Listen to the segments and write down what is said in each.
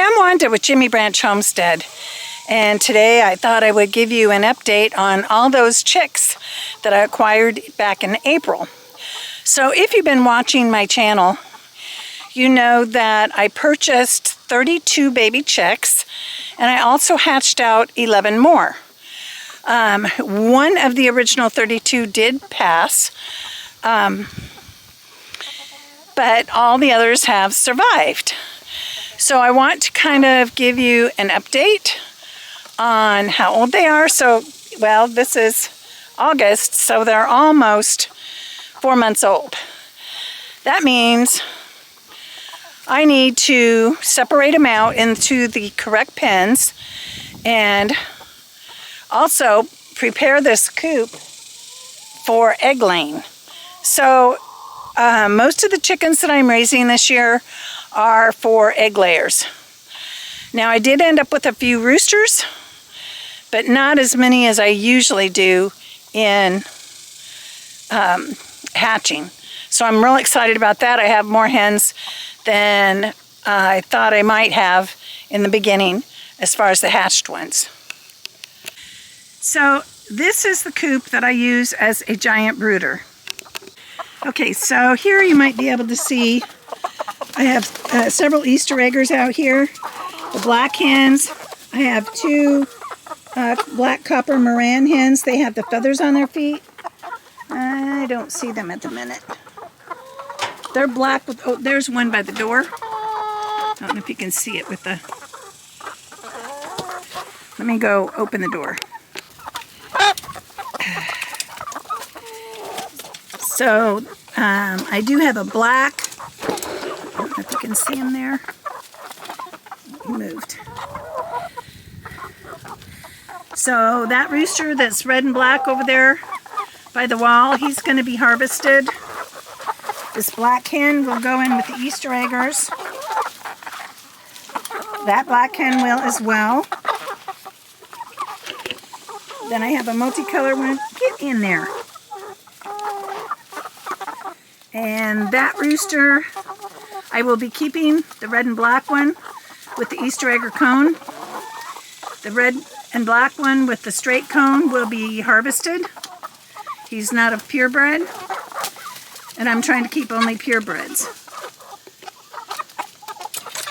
I'm Wanda with Jimmy Branch Homestead, and today I thought I would give you an update on all those chicks that I acquired back in April. So if you've been watching my channel, you know that I purchased 32 baby chicks, and I also hatched out 11 more. One of the original 32 did pass, but all the others have survived. So I want to kind of give you an update on how old they are. So, well, this is August, so they're almost 4 months old. That means I need to separate them out into the correct pens and also prepare this coop for egg laying. So most of the chickens that I'm raising this year are for egg layers. Now I did end up with a few roosters, but not as many as I usually do in hatching. So I'm real excited about that. I have more hens than I thought I might have in the beginning as far as the hatched ones. So this is the coop that I use as a giant brooder. Okay, so here you might be able to see I have several Easter eggers out here. The black hens. I have two black copper Moran hens. They have the feathers on their feet. I don't see them at the minute. They're black with, oh, there's one by the door. I don't know if you can see it with the, let me go open the door. So, I do have a black, I don't know if you can see him there. He moved. So that rooster that's red and black over there by the wall, he's going to be harvested. This black hen will go in with the Easter eggers. That black hen will as well. Then I have a multicolored one. Get in there. And that rooster, I will be keeping the red and black one with the Easter egger cone. The red and black one with the straight cone will be harvested. He's not a purebred, and I'm trying to keep only purebreds.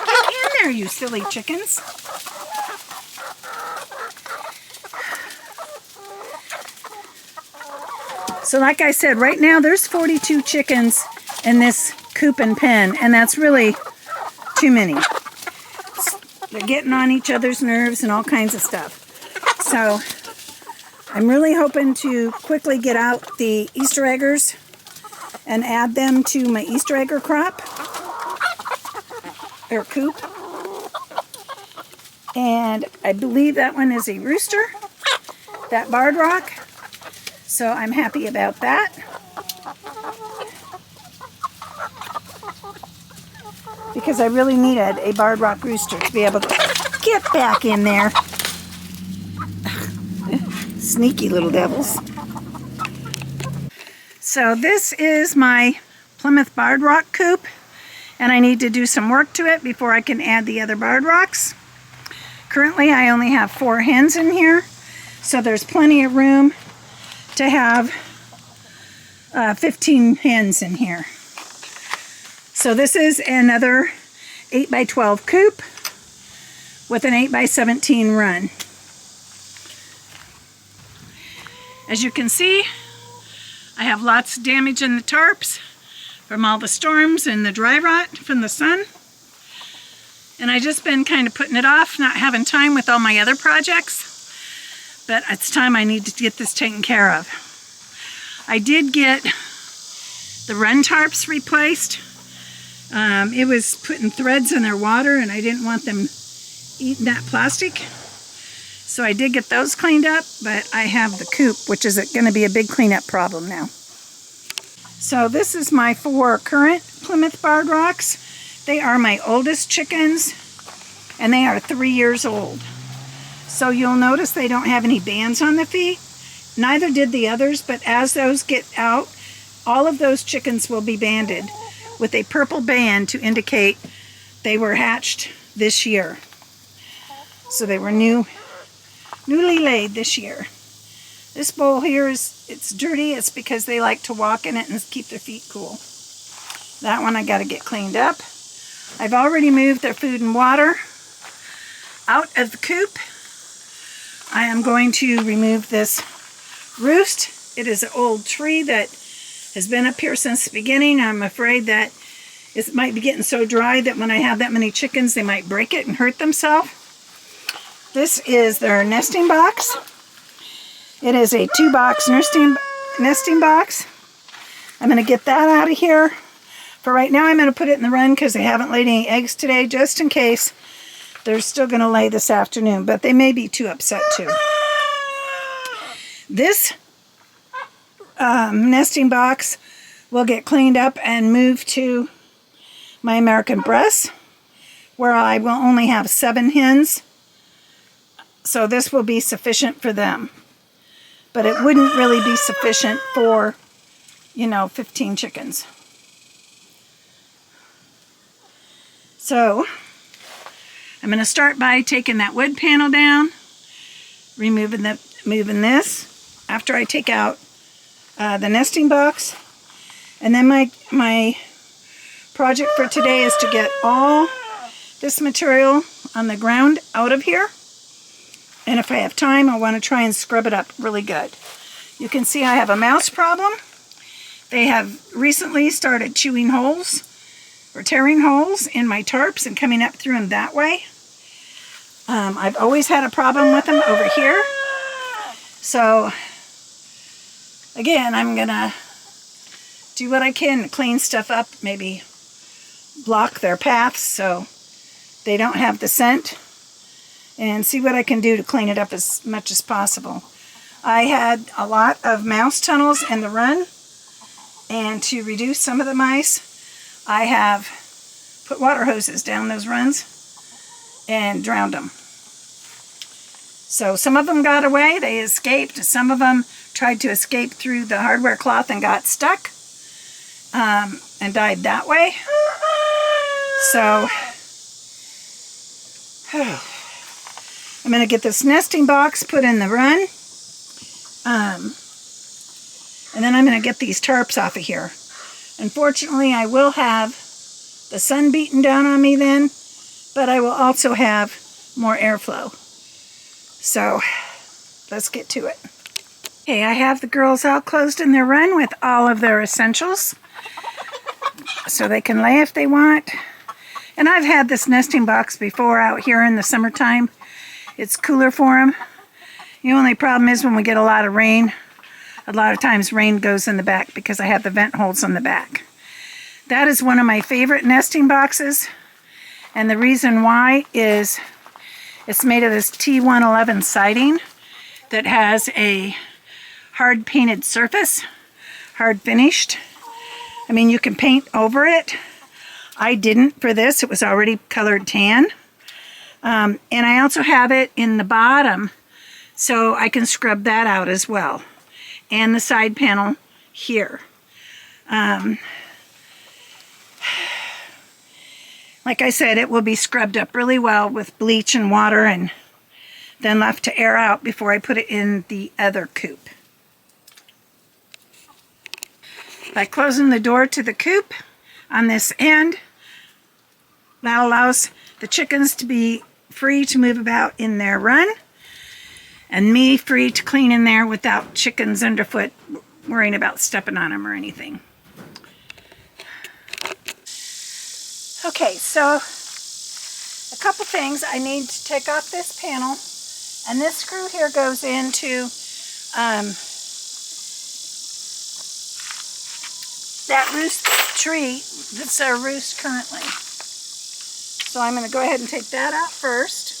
Get in there, you silly chickens. So like I said, right now there's 42 chickens in this coop and pen, and that's really too many. They're getting on each other's nerves and all kinds of stuff. So I'm really hoping to quickly get out the Easter eggers and add them to my Easter egger crop, or coop. And I believe that one is a rooster, that barred rock. So I'm happy about that. Because I really needed a barred rock rooster to be able to get back in there. Sneaky little devils. So this is my Plymouth barred rock coop, and I need to do some work to it before I can add the other barred rocks. Currently I only have 4 hens in here, so there's plenty of room to have 15 hens in here. So this is another 8x12 coop with an 8x17 run. As you can see, I have lots of damage in the tarps from all the storms and the dry rot from the sun. And I just been kind of putting it off, not having time with all my other projects. But it's time I need to get this taken care of. I did get the run tarps replaced. It was putting threads in their water, and I didn't want them eating that plastic. So I did get those cleaned up, but I have the coop, which is going to be a big cleanup problem now. So this is my 4 current Plymouth barred rocks. They are my oldest chickens, and they are 3 years old. So you'll notice they don't have any bands on the feet. Neither did the others, but as those get out, all of those chickens will be banded with a purple band to indicate they were hatched this year. So they were newly laid this year. This bowl here it's dirty. It's because they like to walk in it and keep their feet cool. That one I got to get cleaned up. I've already moved their food and water out of the coop. I am going to remove this roost. It is an old tree that has been up here since the beginning. I'm afraid that it might be getting so dry that when I have that many chickens, they might break it and hurt themselves. This is their nesting box. It is a 2-box nesting box. I'm going to get that out of here. For right now, I'm going to put it in the run because they haven't laid any eggs today, just in case they're still going to lay this afternoon. But they may be too upset too. This nesting box will get cleaned up and moved to my American breast, where I will only have 7 hens. So this will be sufficient for them. But it wouldn't really be sufficient for, 15 chickens. So I'm going to start by taking that wood panel down, moving this after I take out the nesting box. And then my project for today is to get all this material on the ground out of here. And if I have time, I want to try and scrub it up really good. You can see I have a mouse problem. They have recently started chewing holes or tearing holes in my tarps and coming up through them that way. I've always had a problem with them over here. So, again, I'm going to do what I can to clean stuff up, maybe block their paths so they don't have the scent, and see what I can do to clean it up as much as possible. I had a lot of mouse tunnels in the run, and to reduce some of the mice, I have put water hoses down those runs and drowned them. So some of them got away, they escaped. Some of them tried to escape through the hardware cloth and got stuck and died that way. So I'm going to get this nesting box put in the run. And then I'm going to get these tarps off of here. Unfortunately, I will have the sun beating down on me then, but I will also have more airflow. So let's get to it. Okay, I have the girls all closed in their run with all of their essentials, so they can lay if they want. And I've had this nesting box before out here in the summertime. It's cooler for them. The only problem is when we get a lot of rain, a lot of times rain goes in the back because I have the vent holes on the back. That is one of my favorite nesting boxes. And the reason why is it's made of this T111 siding that has a hard painted surface, hard finished. I mean, you can paint over it. I didn't for this. It was already colored tan. And I also have it in the bottom, so I can scrub that out as well. And the side panel here. Like I said, it will be scrubbed up really well with bleach and water and then left to air out before I put it in the other coop. By closing the door to the coop on this end, that allows the chickens to be free to move about in their run, and me free to clean in there without chickens underfoot worrying about stepping on them or anything. Okay, so a couple things. I need to take off this panel, and this screw here goes into that roost tree that's our roost currently. So I'm going to go ahead and take that out first.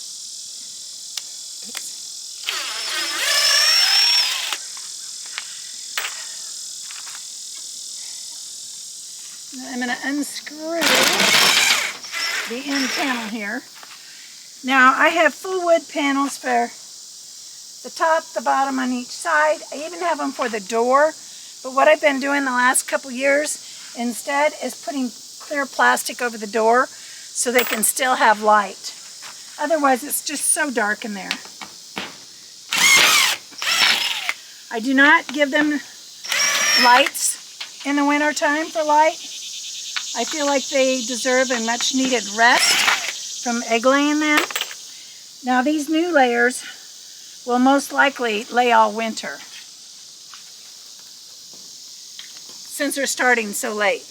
And then I'm going to unscrew the end panel here. Now I have full wood panels for the top, the bottom on each side. I even have them for the door. But what I've been doing the last couple years instead is putting clear plastic over the door so they can still have light. Otherwise, it's just so dark in there. I do not give them lights in the winter time for light. I feel like they deserve a much needed rest from egg laying then. Now these new layers will most likely lay all winter since they're starting so late.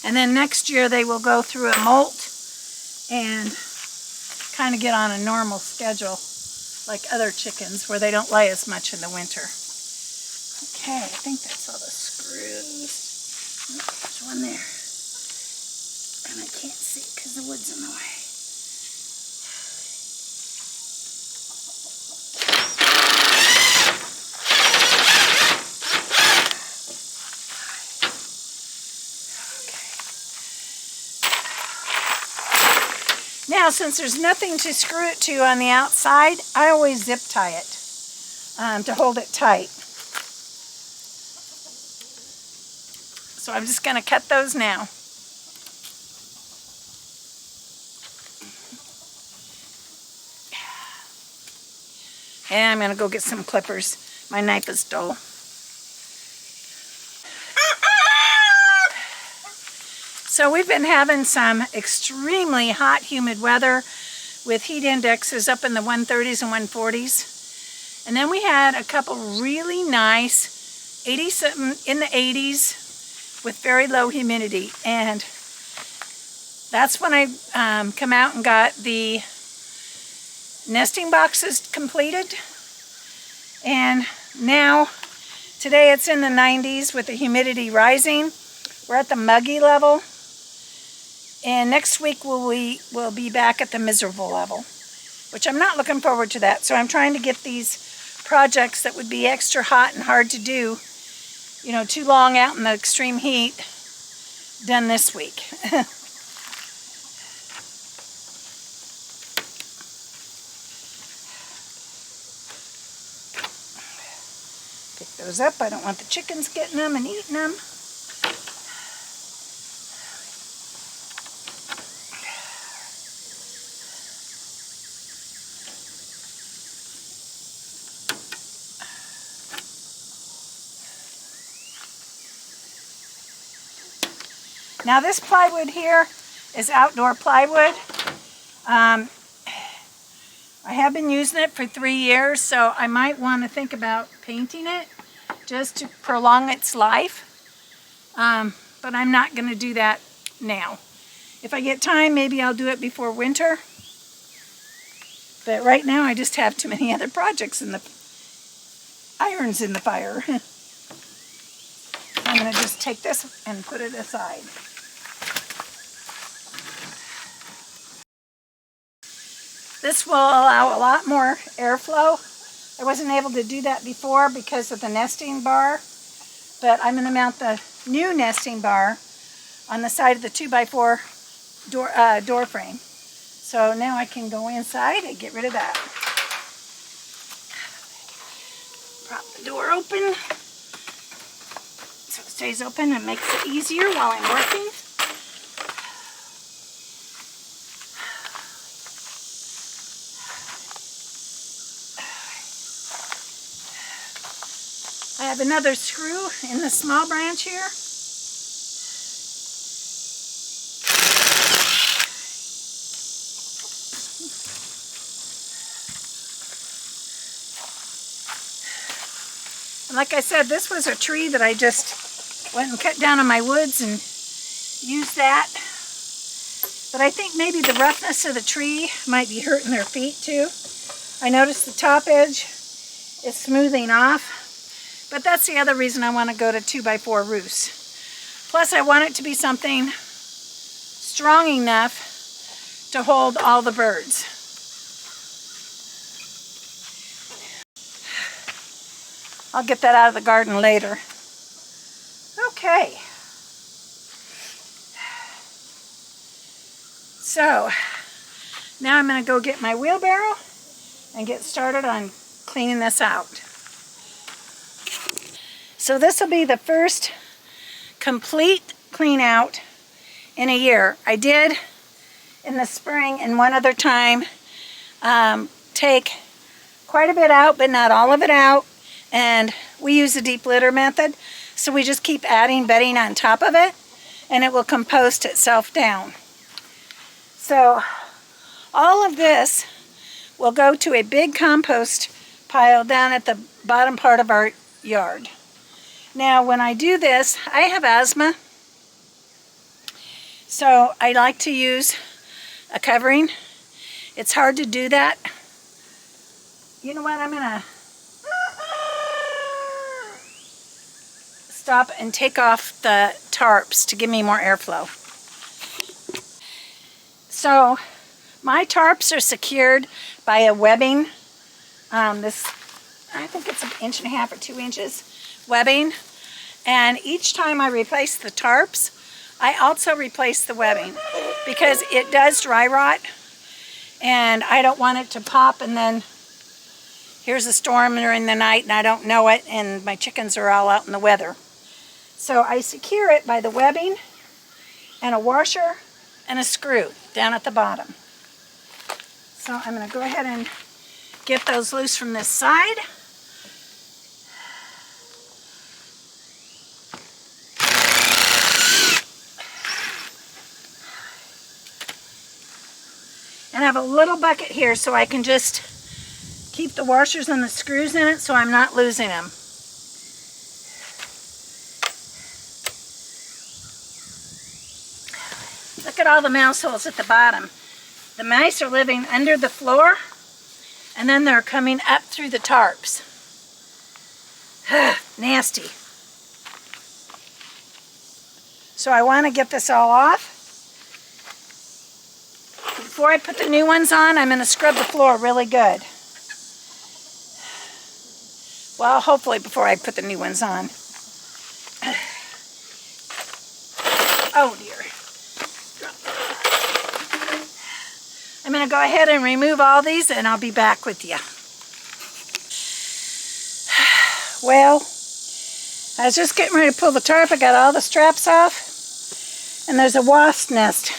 And then next year they will go through a molt and kind of get on a normal schedule like other chickens where they don't lay as much in the winter. Okay, I think that's all the screws. Oh, there's one there. And I can't see because the wood's in the way. Now, since there's nothing to screw it to on the outside, I always zip tie it to hold it tight. So I'm just going to cut those now. And I'm going to go get some clippers. My knife is dull. So we've been having some extremely hot, humid weather with heat indexes up in the 130s and 140s. And then we had a couple really nice 80-something in the 80s with very low humidity. And that's when I come out and got the nesting boxes completed. And now, today it's in the 90s with the humidity rising. We're at the muggy level. And next week we'll be back at the miserable level, which I'm not looking forward to that. So I'm trying to get these projects that would be extra hot and hard to do, you know, too long out in the extreme heat, done this week. Pick those up. I don't want the chickens getting them and eating them. Now this plywood here is outdoor plywood. I have been using it for 3 years, so I might want to think about painting it just to prolong its life. But I'm not going to do that now. If I get time, maybe I'll do it before winter. But right now I just have too many other projects in the irons in the fire. I'm going to just take this and put it aside. This will allow a lot more airflow. I wasn't able to do that before because of the nesting bar, but I'm going to mount the new nesting bar on the side of the 2x4 door frame. So now I can go inside and get rid of that. Prop the door open so it stays open and makes it easier while I'm working. I have another screw in the small branch here. And like I said, this was a tree that I just went and cut down in my woods and used that. But I think maybe the roughness of the tree might be hurting their feet too. I noticed the top edge is smoothing off. But that's the other reason I want to go to 2x4 roofs. Plus I want it to be something strong enough to hold all the birds. I'll get that out of the garden later. Okay. So now I'm going to go get my wheelbarrow and get started on cleaning this out. So this will be the first complete clean out in a year. I did in the spring and one other time take quite a bit out, but not all of it out. And we use the deep litter method. So we just keep adding bedding on top of it and it will compost itself down. So all of this will go to a big compost pile down at the bottom part of our yard. Now when I do this, I have asthma. So I like to use a covering. It's hard to do that. You know what, I'm gonna stop and take off the tarps to give me more airflow. So my tarps are secured by a webbing. I think it's 1.5 inches or 2 inches webbing. And each time I replace the tarps, I also replace the webbing because it does dry rot and I don't want it to pop and then here's a storm during the night and I don't know it and my chickens are all out in the weather. So I secure it by the webbing and a washer and a screw down at the bottom. So I'm going to go ahead and get those loose from this side. And I have a little bucket here so I can just keep the washers and the screws in it so I'm not losing them. Look at all the mouse holes at the bottom. The mice are living under the floor and then they're coming up through the tarps. Nasty. So I want to get this all off. Before I put the new ones on, I'm going to scrub the floor really good. Well, hopefully before I put the new ones on. Oh dear. I'm going to go ahead and remove all these and I'll be back with you. Well, I was just getting ready to pull the tarp. I got all the straps off and there's a wasp nest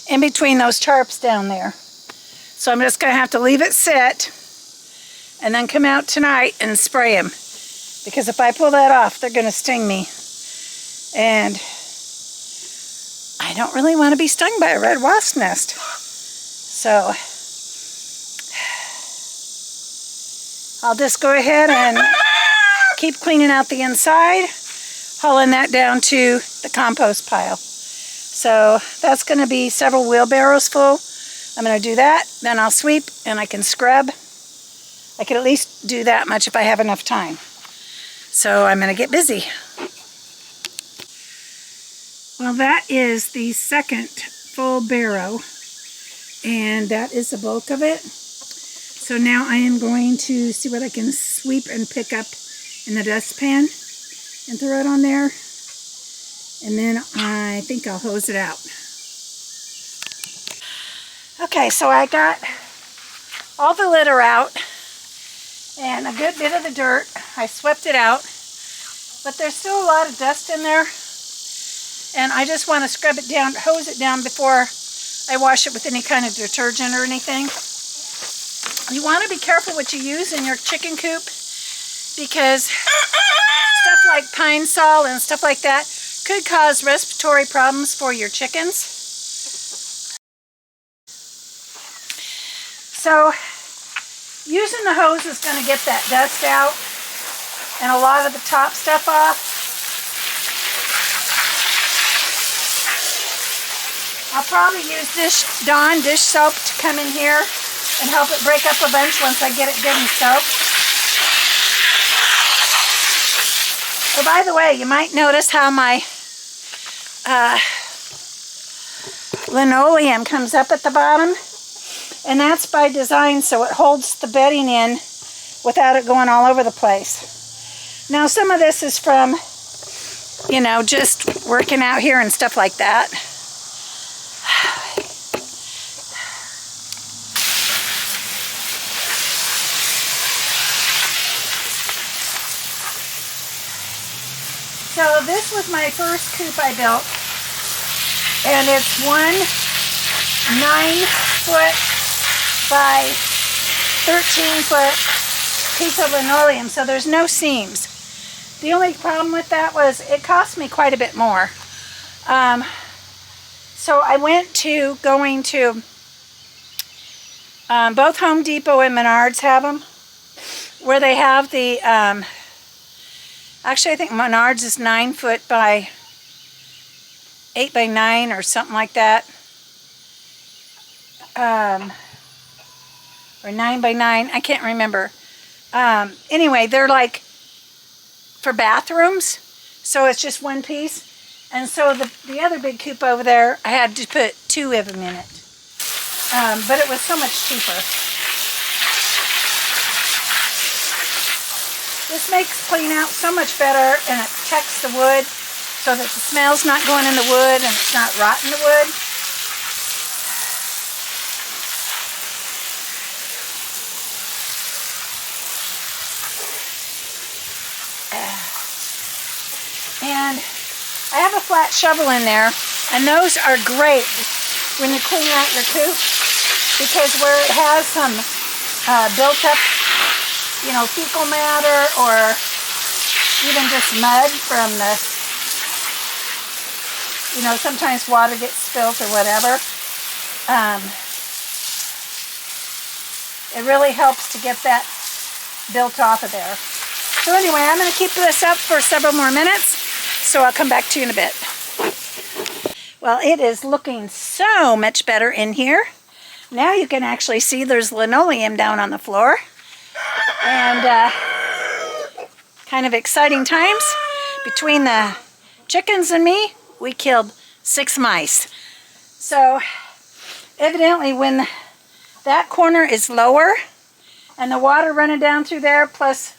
in between those tarps down there. So I'm just going to have to leave it sit and then come out tonight and spray them. Because if I pull that off, they're going to sting me. And I don't really want to be stung by a red wasp nest. So I'll just go ahead and keep cleaning out the inside, hauling that down to the compost pile. So that's going to be several wheelbarrows full. I'm going to do that, then I'll sweep and I can scrub. I can at least do that much if I have enough time. So I'm going to get busy. Well, that is the second full barrow. And that is the bulk of it. So now I am going to see what I can sweep and pick up in the dustpan and throw it on there. And then I think I'll hose it out. Okay, so I got all the litter out and a good bit of the dirt. I swept it out, but there's still a lot of dust in there. And I just want to scrub it down, hose it down before I wash it with any kind of detergent or anything. You want to be careful what you use in your chicken coop because stuff like pine sol and stuff like that could cause respiratory problems for your chickens. So using the hose is going to get that dust out and a lot of the top stuff off. I'll probably use this Dawn dish soap to come in here and help it break up a bunch once I get it good and soaked. Oh, by the way, you might notice how my linoleum comes up at the bottom. And that's by design so it holds the bedding in without it going all over the place. Now some of this is from, you know, just working out here and stuff like that. So this was my first coop I built. And it's one 9-foot by 13-foot piece of linoleum, so there's no seams. The only problem with that was it cost me quite a bit more. So I went to going to both Home Depot and Menards have them, where they have the, actually I think Menards is 9 foot by 8 by 9 or something like that. Or 9 by 9, I can't remember. Anyway, they're like for bathrooms, so it's just one piece. And so the other big coop over there, I had to put 2 of them in it. But it was so much cheaper. This makes clean out so much better, and it protects the wood so that the smell's not going in the wood and it's not rotting the wood. And I have a flat shovel in there, and those are great when you clean out your coop, because where it has some built up, you know, fecal matter or even just mud from the, you know, sometimes water gets spilt or whatever, it really helps to get that built off of there. So anyway, I'm going to keep this up for several more minutes, so I'll come back to you in a bit. Well, it is looking so much better in here. Now you can actually see there's linoleum down on the floor. And kind of exciting times. Between the chickens and me, we killed 6 mice. So evidently when that corner is lower and the water running down through there, plus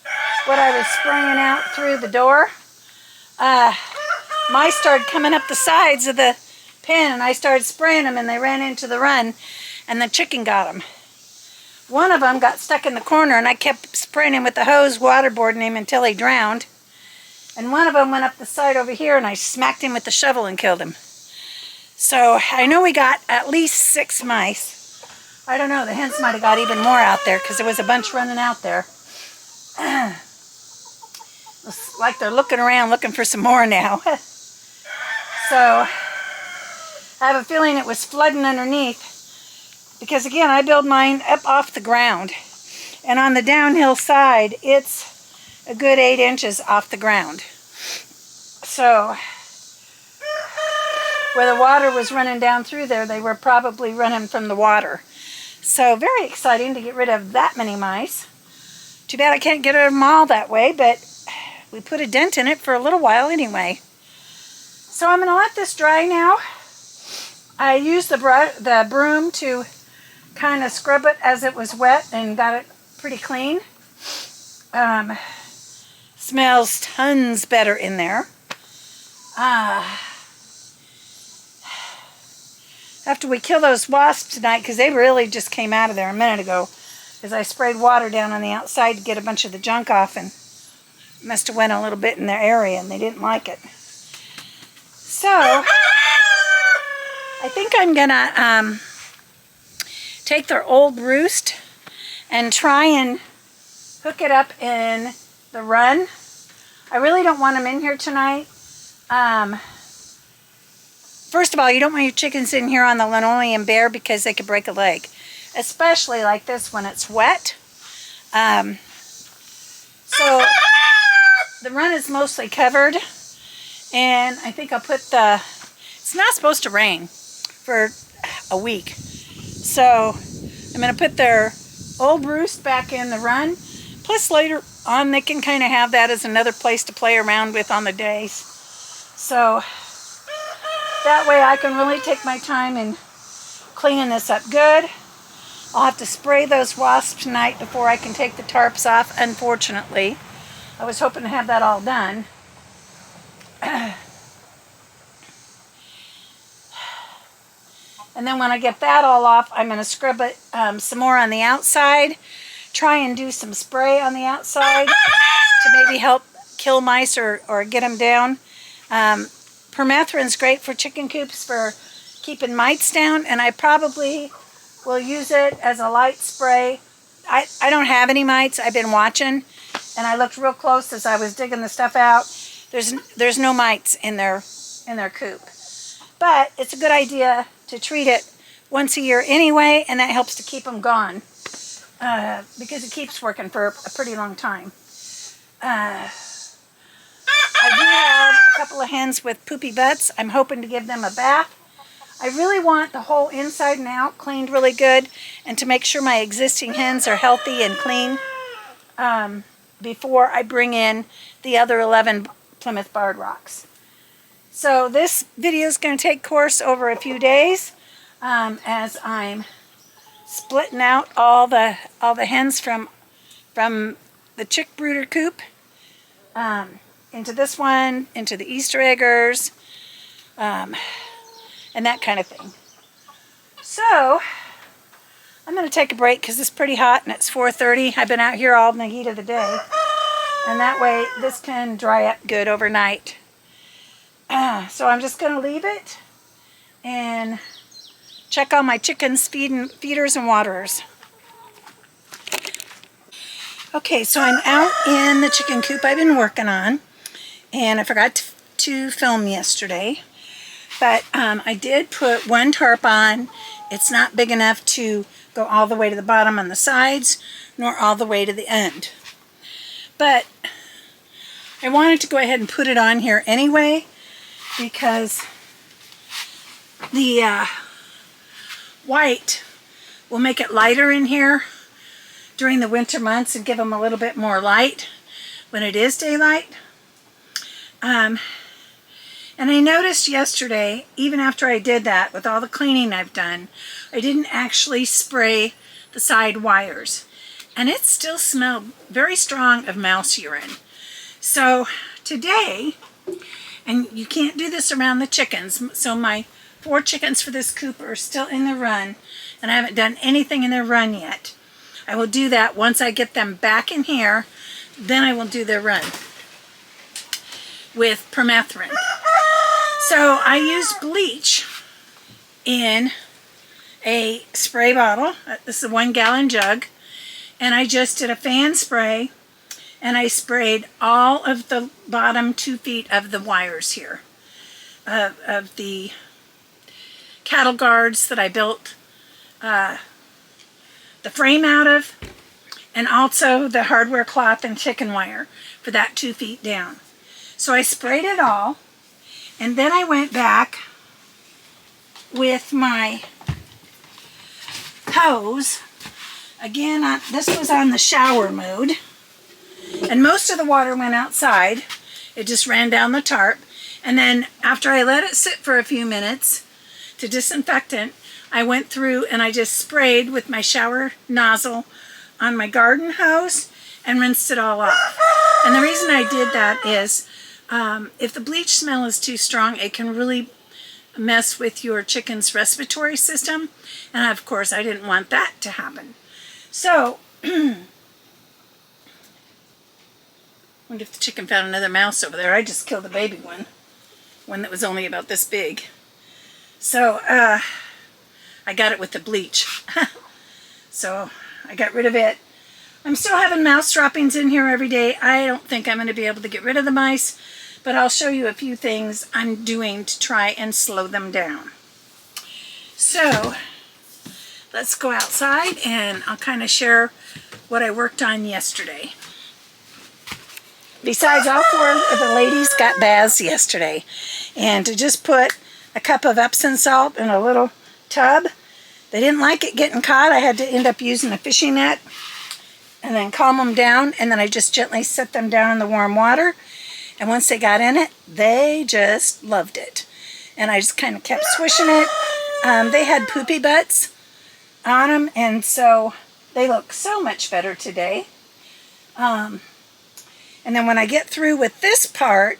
what I was spraying out through the door, mice started coming up the sides of the pen, and I started spraying them, and they ran into the run, and the chicken got them. One of them got stuck in the corner, and I kept spraying him with the hose, waterboarding him until he drowned. And one of them went up the side over here, and I smacked him with the shovel and killed him. So I know we got at least 6 mice. I don't know, the hens might have got even more out there, because there was a bunch running out there. It's like they're looking around looking for some more now. So I have a feeling it was flooding underneath, because again, I build mine up off the ground, and on the downhill side it's a good 8 inches off the ground. So where the water was running down through there, they were probably running from the water. So very exciting to get rid of that many mice. Too bad I can't get rid of them all that way, but we put a dent in it for a little while anyway. So I'm going to let this dry now. I used the broom to kind of scrub it as it was wet and got it pretty clean. Smells tons better in there. After we kill those wasps tonight, because they really just came out of there a minute ago, because I sprayed water down on the outside to get a bunch of the junk off, and must have went a little bit in their area and they didn't like it. So I think I'm gonna take their old roost and try and hook it up in the run. I really don't want them in here tonight. First of all, you don't want your chickens in here on the linoleum bare, because they could break a leg, especially like this when it's wet. So the run is mostly covered, and I think I'll put it's not supposed to rain for a week, so I'm going to put their old roost back in the run, plus later on they can kind of have that as another place to play around with on the days. So that way I can really take my time in cleaning this up good. I'll have to spray those wasps tonight before I can take the tarps off, unfortunately. I was hoping to have that all done. And then when I get that all off, I'm going to scrub it some more on the outside. Try and do some spray on the outside to maybe help kill mice or get them down. Permethrin's great for chicken coops for keeping mites down, and I probably will use it as a light spray. I don't have any mites. I've been watching, and I looked real close as I was digging the stuff out. There's no mites in their coop. But it's a good idea to treat it once a year anyway, and that helps to keep them gone because it keeps working for a pretty long time. I do have a couple of hens with poopy butts. I'm hoping to give them a bath. I really want the whole inside and out cleaned really good, and to make sure my existing hens are healthy and clean before I bring in the other 11 Plymouth Barred Rocks. So this video is going to take course over a few days as I'm splitting out all the hens from the chick brooder coop into this one, into the Easter eggers, and that kind of thing. So I'm going to take a break because it's pretty hot and it's 4:30. I've been out here all in the heat of the day, and that way this can dry up good overnight. So I'm just going to leave it and check on my chickens' feeders and waterers. Okay, so I'm out in the chicken coop I've been working on, and I forgot to film yesterday. But I did put one tarp on. It's not big enough to go all the way to the bottom on the sides, nor all the way to the end. But I wanted to go ahead and put it on here anyway, because the white will make it lighter in here during the winter months and give them a little bit more light when it is daylight. And I noticed yesterday, even after I did that, with all the cleaning I've done, I didn't actually spray the side wires. And it still smelled very strong of mouse urine. So today, and you can't do this around the chickens, so my 4 chickens for this coop are still in the run, and I haven't done anything in their run yet. I will do that once I get them back in here, then I will do their run with permethrin. So I used bleach in a spray bottle. This is a 1-gallon jug. And I just did a fan spray, and I sprayed all of the bottom 2 feet of the wires here of the cattle guards that I built the frame out of, and also the hardware cloth and chicken wire for that 2 feet down. So I sprayed it all. And then I went back with my hose. Again, this was on the shower mode. And most of the water went outside. It just ran down the tarp. And then after I let it sit for a few minutes to disinfectant, I went through and I just sprayed with my shower nozzle on my garden hose and rinsed it all off. And the reason I did that is if the bleach smell is too strong, it can really mess with your chicken's respiratory system. And of course, I didn't want that to happen. So, wonder if the chicken found another mouse over there. I just killed a baby one that was only about this big. So, I got it with the bleach. So, I got rid of it. I'm still having mouse droppings in here every day. I don't think I'm going to be able to get rid of the mice, but I'll show you a few things I'm doing to try and slow them down. So let's go outside and I'll kind of share what I worked on yesterday. Besides, all 4 of the ladies got baths yesterday, and to just put a cup of Epsom salt in a little tub, they didn't like it getting caught. I had to end up using a fishing net and then calm them down, and then I just gently set them down in the warm water, and once they got in it, they just loved it. And I just kind of kept swishing it. They had poopy butts on them, and so they look so much better today. And then when I get through with this part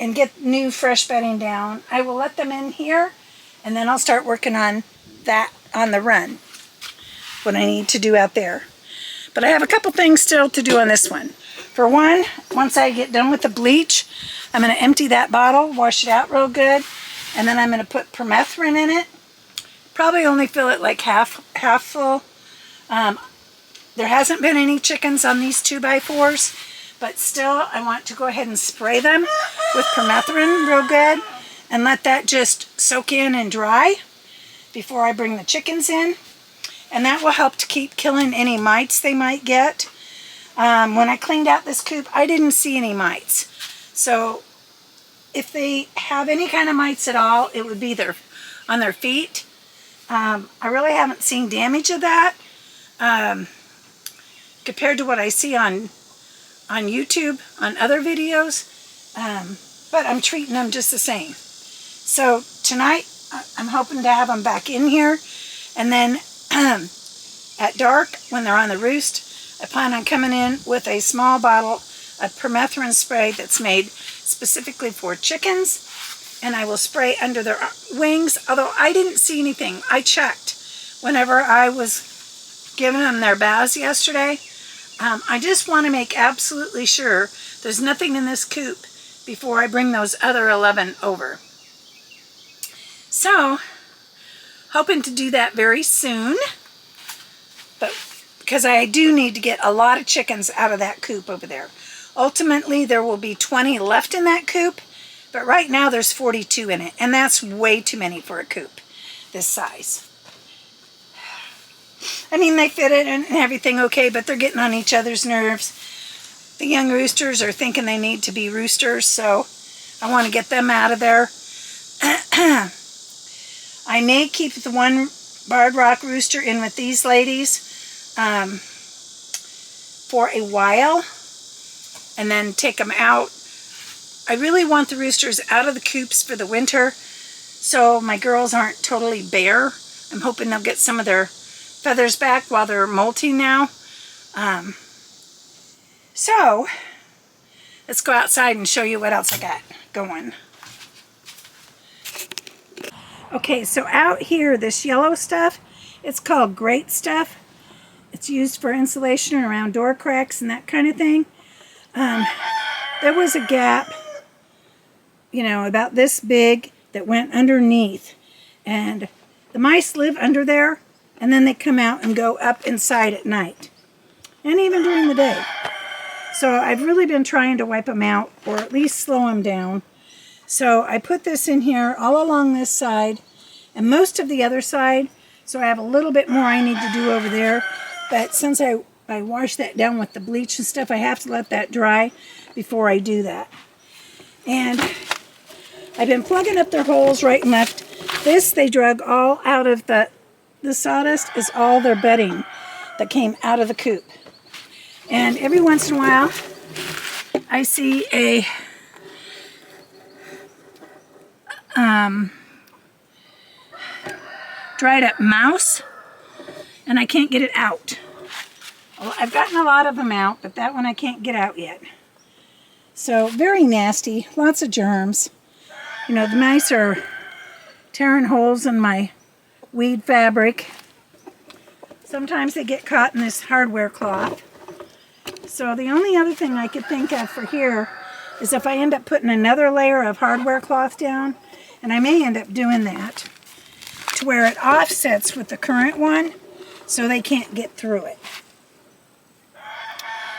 and get new fresh bedding down, I will let them in here, and then I'll start working on that on the run, what I need to do out there. But I have a couple things still to do on this one. For one, once I get done with the bleach, I'm going to empty that bottle, wash it out real good, And then I'm going to put permethrin in it. Probably only fill it like half full. There hasn't been any chickens on these 2x4s, but still I want to go ahead and spray them with permethrin real good and let that just soak in and dry before I bring the chickens in. And that will help to keep killing any mites they might get. When I cleaned out this coop, I didn't see any mites. So if they have any kind of mites at all, it would be on their feet. I really haven't seen damage of that compared to what I see on YouTube, on other videos. But I'm treating them just the same. So tonight, I'm hoping to have them back in here. And then at dark, when they're on the roost, I plan on coming in with a small bottle of permethrin spray that's made specifically for chickens. And I will spray under their wings, although I didn't see anything. I checked whenever I was giving them their baths yesterday. I just want to make absolutely sure there's nothing in this coop before I bring those other 11 over. So, hoping to do that very soon, but because I do need to get a lot of chickens out of that coop over there. Ultimately, there will be 20 left in that coop, but right now there's 42 in it, and that's way too many for a coop this size. I mean, they fit it and everything okay, but they're getting on each other's nerves. The young roosters are thinking they need to be roosters, so I want to get them out of there. I may keep the one barred rock rooster in with these ladies for a while and then take them out. I really want the roosters out of the coops for the winter so my girls aren't totally bare. I'm hoping they'll get some of their feathers back while they're molting now. So let's go outside and show you what else I got going. Okay, so out here, this yellow stuff, it's called great stuff. It's used for insulation around door cracks and that kind of thing. There was a gap, you know, about this big that went underneath. And the mice live under there, and then they come out and go up inside at night. And even during the day. So I've really been trying to wipe them out, or at least slow them down. So I put this in here all along this side and most of the other side. So I have a little bit more I need to do over there. But since I wash that down with the bleach and stuff, I have to let that dry before I do that. And I've been plugging up their holes right and left. This they drug all out of the sawdust is all their bedding that came out of the coop. And every once in a while, I see a dried up mouse, and I can't get it out. Well, I've gotten a lot of them out, but that one I can't get out yet. So very nasty, lots of germs. You know, the mice are tearing holes in my weed fabric. Sometimes they get caught in this hardware cloth. So the only other thing I could think of for here is if I end up putting another layer of hardware cloth down, and I may end up doing that, to where it offsets with the current one so they can't get through it.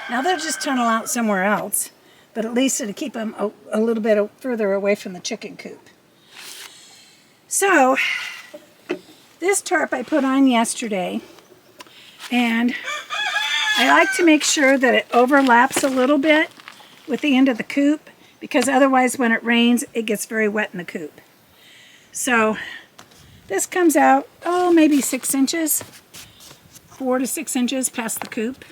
Now they'll just tunnel out somewhere else, but at least it'll keep them a little bit further away from the chicken coop. So this tarp I put on yesterday, and I like to make sure that it overlaps a little bit with the end of the coop, because otherwise when it rains it gets very wet in the coop. So this comes out, oh, maybe 6 inches, 4 to 6 inches past the coop.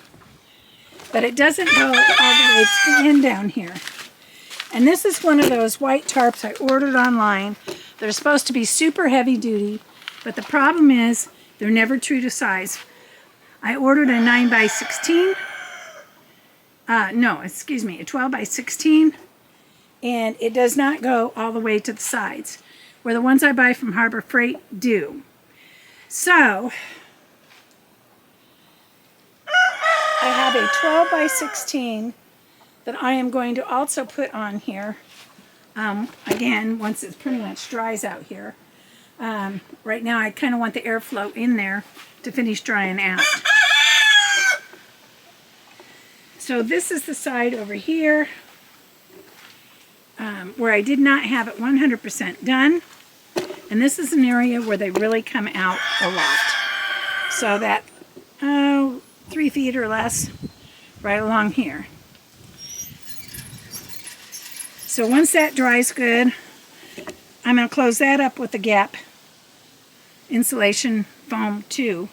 But it doesn't go all the way to the end down here. And this is one of those white tarps I ordered online. They're supposed to be super heavy duty, but the problem is they're never true to size. I ordered a 9x16. A 12 by 16. And it does not go all the way to the sides, where the ones I buy from Harbor Freight do. So I have a 12 by 16 that I am going to also put on here Again, once it pretty much dries out here. Right now I kind of want the airflow in there to finish drying out. So this is the side over here where I did not have it 100% done. And this is an area where they really come out a lot. So that, 3 feet or less right along here. So once that dries good, I'm going to close that up with the gap insulation foam too.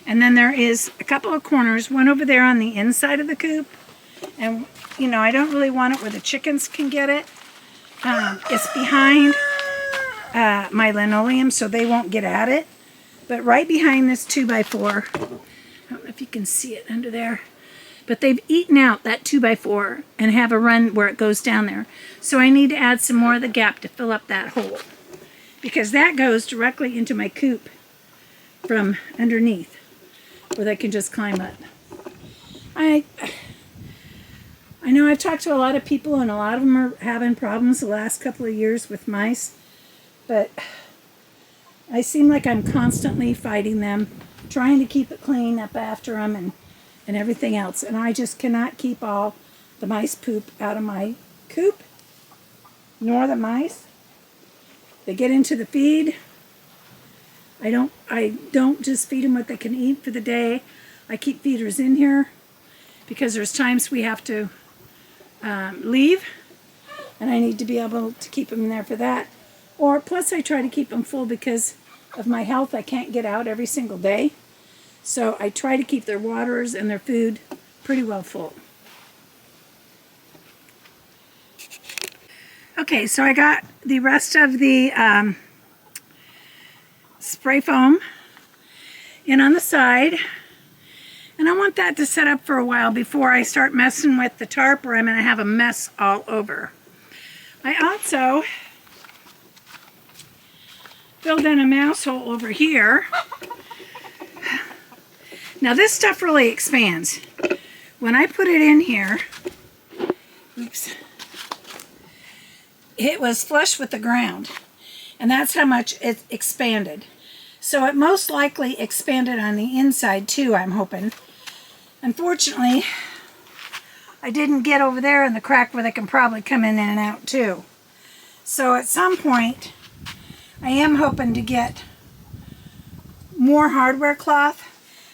And then there is a couple of corners, one over there on the inside of the coop. And, you know, I don't really want it where the chickens can get it. It's behind my linoleum, so they won't get at it. But right behind this 2x4, I don't know if you can see it under there, but they've eaten out that 2x4 and have a run where it goes down there. So I need to add some more of the gap to fill up that hole, because that goes directly into my coop from underneath where they can just climb up. I know I've talked to a lot of people, and a lot of them are having problems the last couple of years with mice, but I seem like I'm constantly fighting them, trying to keep it clean up after them and everything else. And I just cannot keep all the mice poop out of my coop, nor the mice. They get into the feed. I don't just feed them what they can eat for the day. I keep feeders in here because there's times we have to leave, and I need to be able to keep them in there for that. Or plus I try to keep them full because of my health. I can't get out every single day. So I try to keep their waters and their food pretty well full. Okay, so I got the rest of the spray foam in on the side. And I want that to set up for a while before I start messing with the tarp, or I'm going to have a mess all over. I also filled in a mouse hole over here. Now this stuff really expands. When I put it in here, oops, it was flush with the ground, and that's how much it expanded. So it most likely expanded on the inside too, I'm hoping. Unfortunately, I didn't get over there in the crack where they can probably come in and out too. So at some point, I am hoping to get more hardware cloth.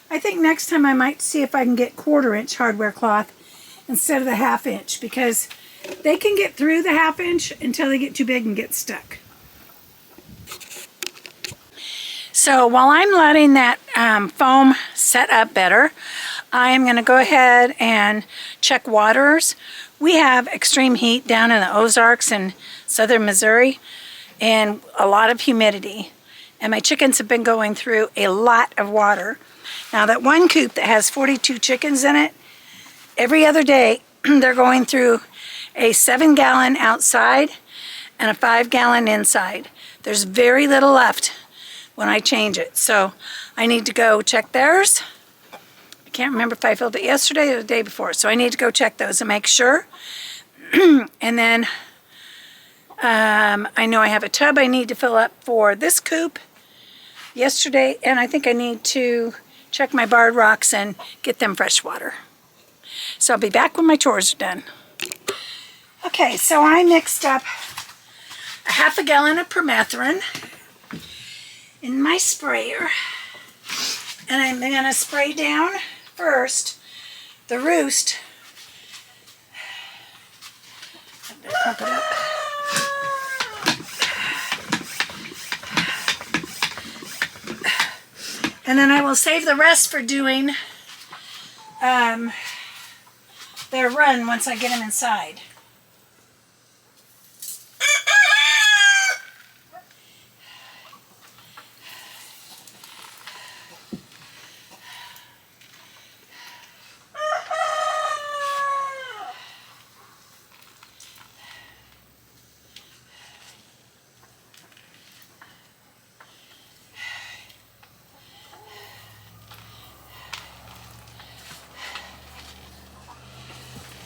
I think next time I might see if I can get 1/4 inch hardware cloth instead of the 1/2 inch, because they can get through the 1/2 inch until they get too big and get stuck. So while I'm letting that foam set up better, I am going to go ahead and check waters. We have extreme heat down in the Ozarks in southern Missouri and a lot of humidity. And my chickens have been going through a lot of water. Now that one coop that has 42 chickens in it, every other day they're going through a 7-gallon outside and a 5-gallon inside. There's very little left when I change it. So I need to go check theirs. I can't remember if I filled it yesterday or the day before. So I need to go check those and make sure. And then I know I have a tub I need to fill up for this coop yesterday. And I think I need to check my barred rocks and get them fresh water. So I'll be back when my chores are done. Okay, so I mixed up a 1/2 gallon of permethrin in my sprayer, and I'm going to spray down first the roost. I'm going to pump it up. And then I will save the rest for doing their run once I get them inside.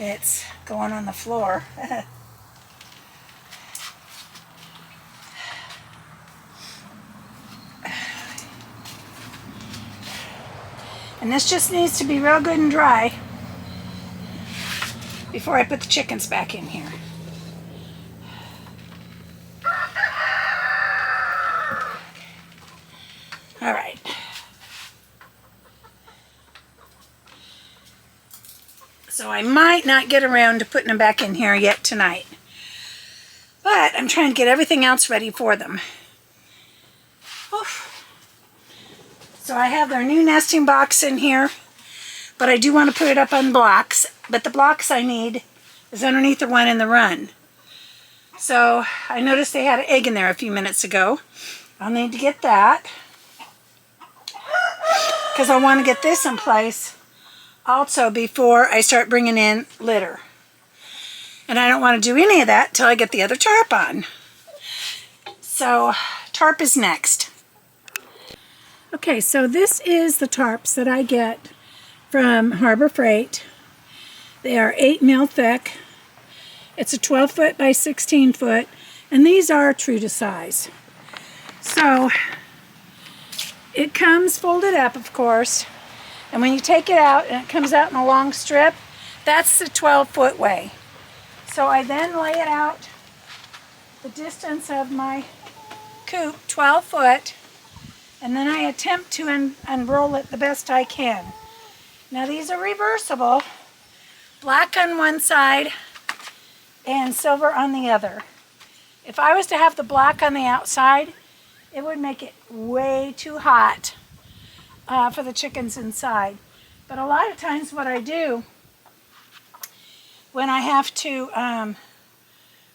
It's going on the floor. And this just needs to be real good and dry before I put the chickens back in here. All right. So I might not get around to putting them back in here yet tonight. But I'm trying to get everything else ready for them. Oof. So I have their new nesting box in here. But I do want to put it up on blocks. But the blocks I need is underneath the one in the run. So I noticed they had an egg in there a few minutes ago. I'll need to get that. Because I want to get this in place also before I start bringing in litter. And I don't want to do any of that till I get the other tarp on. So tarp is next. Okay, so this is the tarps that I get from Harbor Freight. They are 8 mil thick. It's a 12 foot by 16 foot, and these are true to size. So it comes folded up, of course, and when you take it out and it comes out in a long strip, that's the 12 foot way. So I then lay it out the distance of my coop, 12 foot, and then I attempt to unroll it the best I can. Now these are reversible, black on one side and silver on the other. If I was to have the black on the outside, it would make it way too hot for the chickens inside. But a lot of times what I do when I have to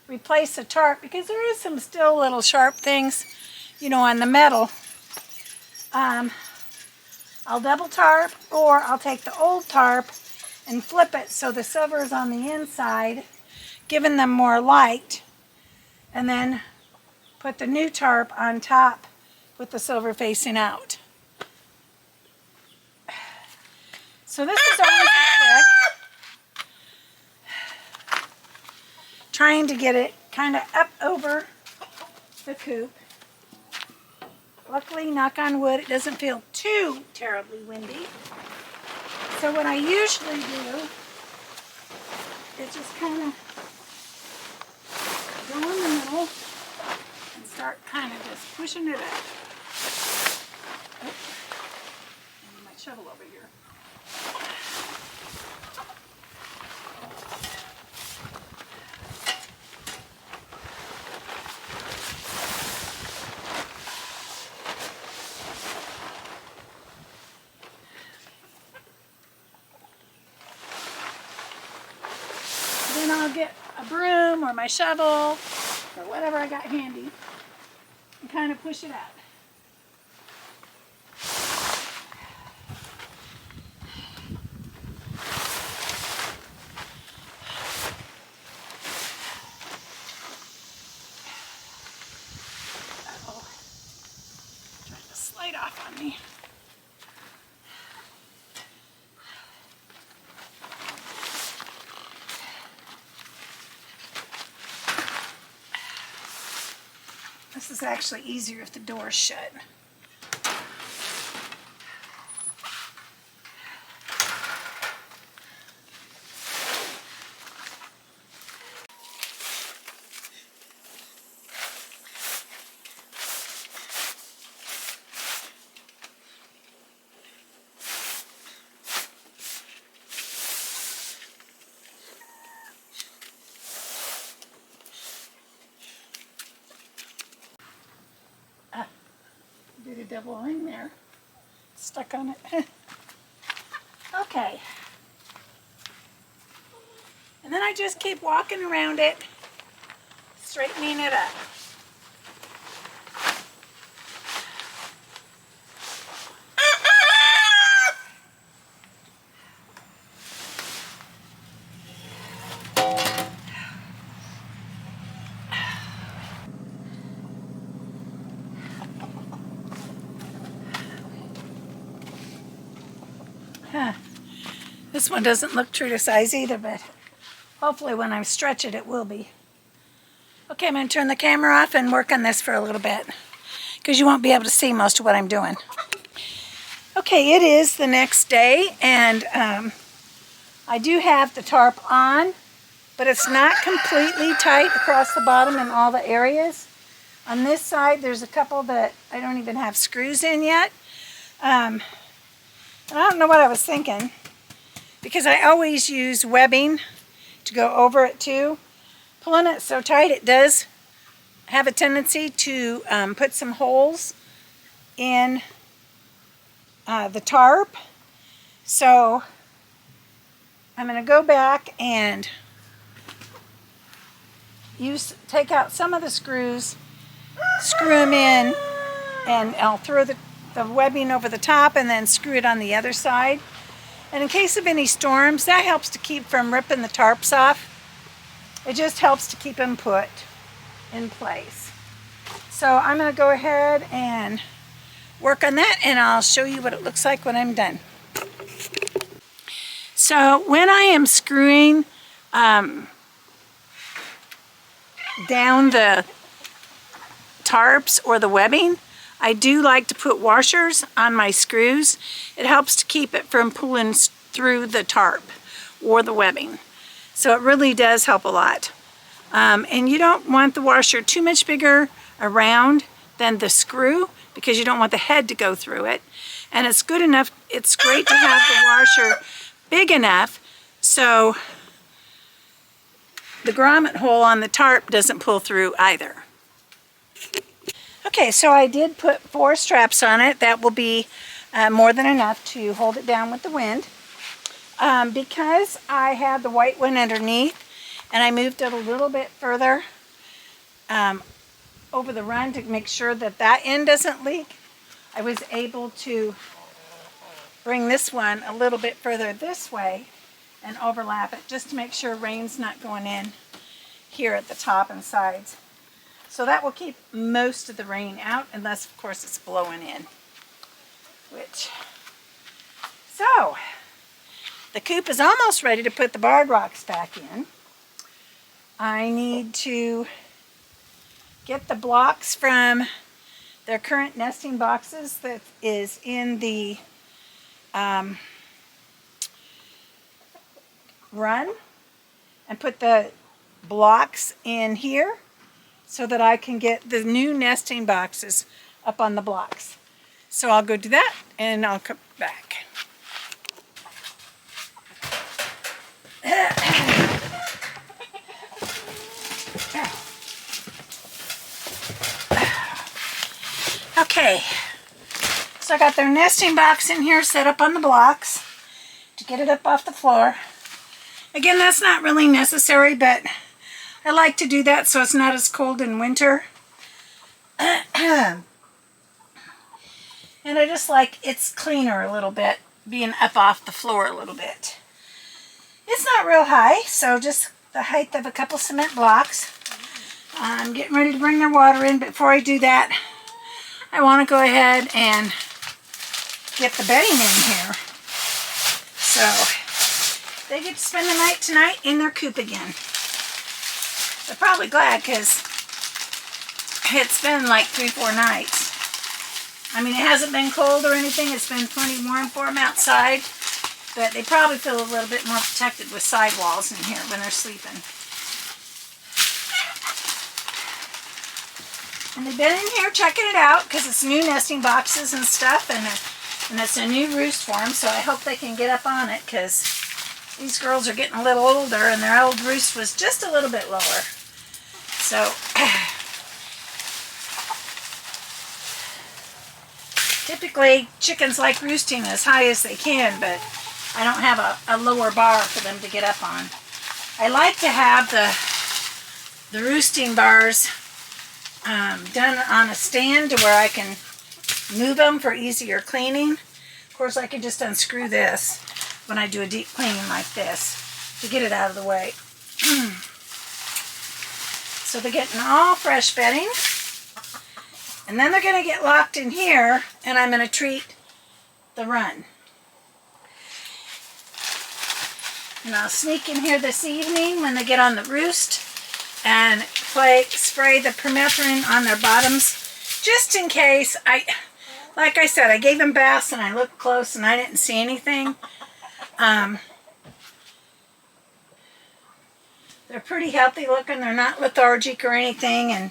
replace the tarp, because there is some still little sharp things, you know, on the metal, I'll double tarp, or I'll take the old tarp and flip it so the silver is on the inside, giving them more light, and then put the new tarp on top with the silver facing out. So this is always a trick, trying to get it kind of up over the coop. Luckily, knock on wood, it doesn't feel too terribly windy. So what I usually do is just kind of go in the middle and start kind of just pushing it up. Oh, I need my shovel over here. Then I'll get a broom or my shovel or whatever I got handy and kind of push it out. Uh-oh. Trying to slide off on me. This is actually easier if the door's shut. Did a double ring there. Stuck on it. Okay. And then I just keep walking around it, straightening it up. This one doesn't look true to size either, but hopefully when I stretch it, it will be. Okay, I'm going to turn the camera off and work on this for a little bit, because you won't be able to see most of what I'm doing. Okay. Okay, it is the next day, and I do have the tarp on, but it's not completely tight across the bottom in all the areas. On this side, there's a couple that I don't even have screws in yet. And I don't know what I was thinking, because I always use webbing to go over it too. Pulling it so tight, it does have a tendency to put some holes in the tarp. So I'm going to go back and take out some of the screws, screw them in, and I'll throw the webbing over the top and then screw it on the other side. And in case of any storms, that helps to keep from ripping the tarps off. It just helps to keep them put in place. So I'm going to go ahead and work on that, and I'll show you what it looks like when I'm done. So when I am screwing down the tarps or the webbing, I do like to put washers on my screws. It helps to keep it from pulling through the tarp or the webbing. So it really does help a lot. And you don't want the washer too much bigger around than the screw, because you don't want the head to go through it. And it's good enough, it's great to have the washer big enough so the grommet hole on the tarp doesn't pull through either. Okay, so I did put 4 straps on it. That will be more than enough to hold it down with the wind. Because I had the white one underneath and I moved it a little bit further over the run to make sure that that end doesn't leak, I was able to bring this one a little bit further this way and overlap it just to make sure rain's not going in here at the top and sides. So that will keep most of the rain out, unless of course it's blowing in. So the coop is almost ready to put the barred rocks back in. I need to get the blocks from their current nesting boxes that is in the run, and put the blocks in here so that I can get the new nesting boxes up on the blocks. So I'll go do that and I'll come back. Okay, so I got their nesting box in here set up on the blocks to get it up off the floor. Again, that's not really necessary, but I like to do that so it's not as cold in winter. And I just like it's cleaner a little bit, being up off the floor a little bit. It's not real high, so just the height of a couple cement blocks. I'm getting ready to bring their water in, but before I do that, I want to go ahead and get the bedding in here. So they get to spend the night tonight in their coop again. They're probably glad, because it's been like 3-4 nights. I mean, it hasn't been cold or anything. It's been plenty warm for them outside. But they probably feel a little bit more protected with sidewalls in here when they're sleeping. And they've been in here checking it out, because it's new nesting boxes and stuff, and it's a new roost for them, so I hope they can get up on it, because these girls are getting a little older and their old roost was just a little bit lower. So typically chickens like roosting as high as they can, but I don't have a lower bar for them to get up on. I like to have the roosting bars done on a stand to where I can move them for easier cleaning. Of course, I can just unscrew this when I do a deep cleaning like this to get it out of the way. So they're getting all fresh bedding, and then they're going to get locked in here, and I'm going to treat the run. And I'll sneak in here this evening when they get on the roost and spray the permethrin on their bottoms, just in case. like I said, I gave them baths and I looked close and I didn't see anything. They're pretty healthy looking. They're not lethargic or anything, and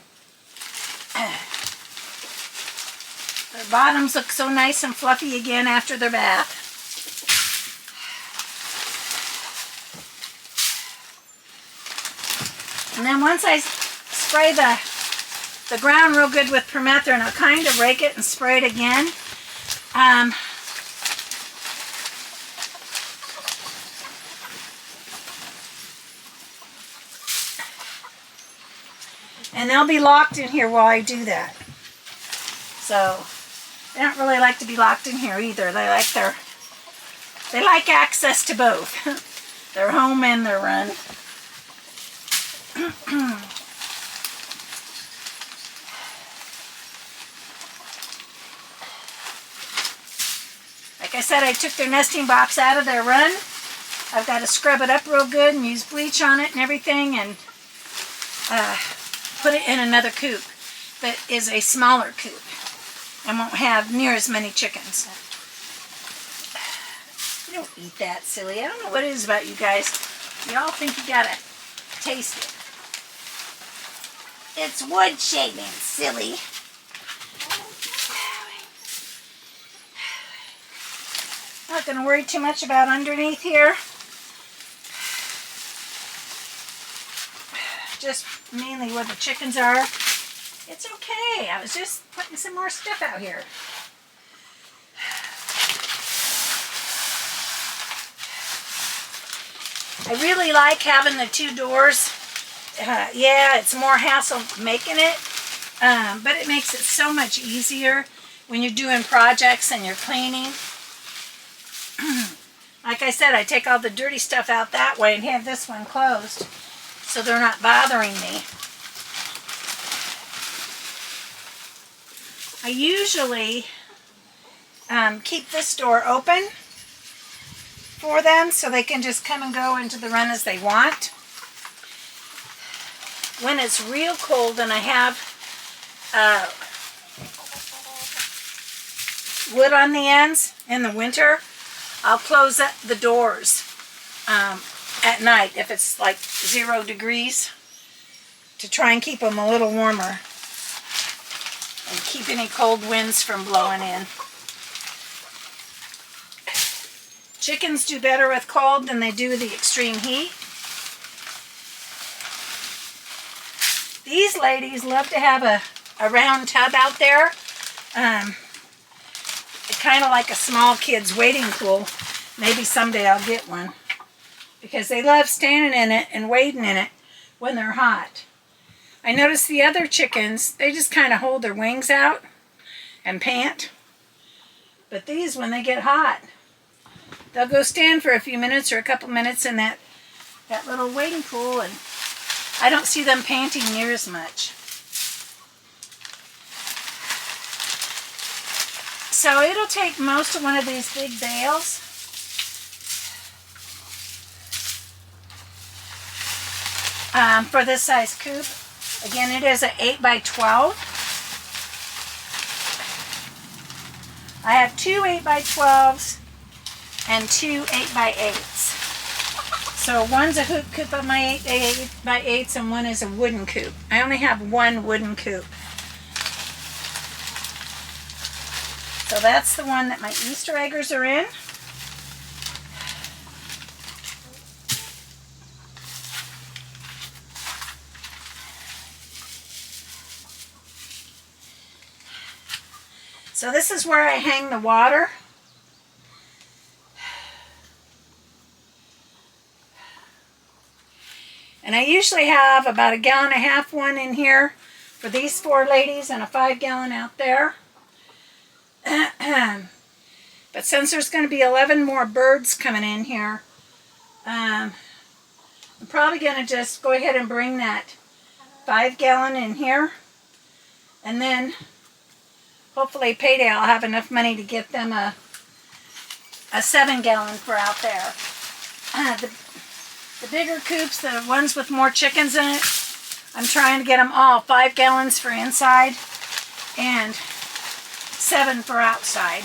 their bottoms look so nice and fluffy again after their bath. And then once I spray the ground real good with permethrin, I'll kind of rake it and spray it again. And they'll be locked in here while I do that. So they don't really like to be locked in here either. They like access to both. Their home and their run. Like I said, I took their nesting box out of their run. I've got to scrub it up real good and use bleach on it and everything, and put it in another coop that is a smaller coop and won't have near as many chickens. You don't eat that, silly. I don't know what it is about you guys. You all think you gotta taste it. It's wood shavings, silly. Not gonna worry too much about underneath here. Just mainly where the chickens are. It's okay. I was just putting some more stuff out here. I really like having the two doors. Yeah, it's more hassle making it, but it makes it so much easier when you're doing projects and you're cleaning. Like I said, I take all the dirty stuff out that way and have this one closed, so they're not bothering me. I usually keep this door open for them so they can just come and go into the run as they want. When it's real cold and I have wood on the ends in the winter, I'll close up the doors at night if it's like 0 degrees to try and keep them a little warmer and keep any cold winds from blowing in. Chickens do better with cold than they do with the extreme heat. These ladies love to have a round tub out there. Kind of like a small kid's wading pool. Maybe someday I'll get one. Because they love standing in it and wading in it when they're hot. I notice the other chickens, they just kind of hold their wings out and pant. But these, when they get hot, they'll go stand for a few minutes or a couple minutes in that little wading pool, and I don't see them panting near as much. So it'll take most of one of these big bales for this size coop. Again, it is an 8 by 12. I have 2 8 by 12s and 2 8 by 8s. So one's a hoop coop of my 8 by 8s and one is a wooden coop. I only have one wooden coop. So that's the one that my Easter eggers are in. So this is where I hang the water. And I usually have about a 1.5 gallon one in here for these 4 ladies and a 5 gallon out there. But since there's going to be 11 more birds coming in here, I'm probably going to just go ahead and bring that 5 gallon in here. And then hopefully payday I'll have enough money to get them a 7 gallon for out there. The bigger coops, the ones with more chickens in it, I'm trying to get them all 5 gallons for inside and 7 for outside.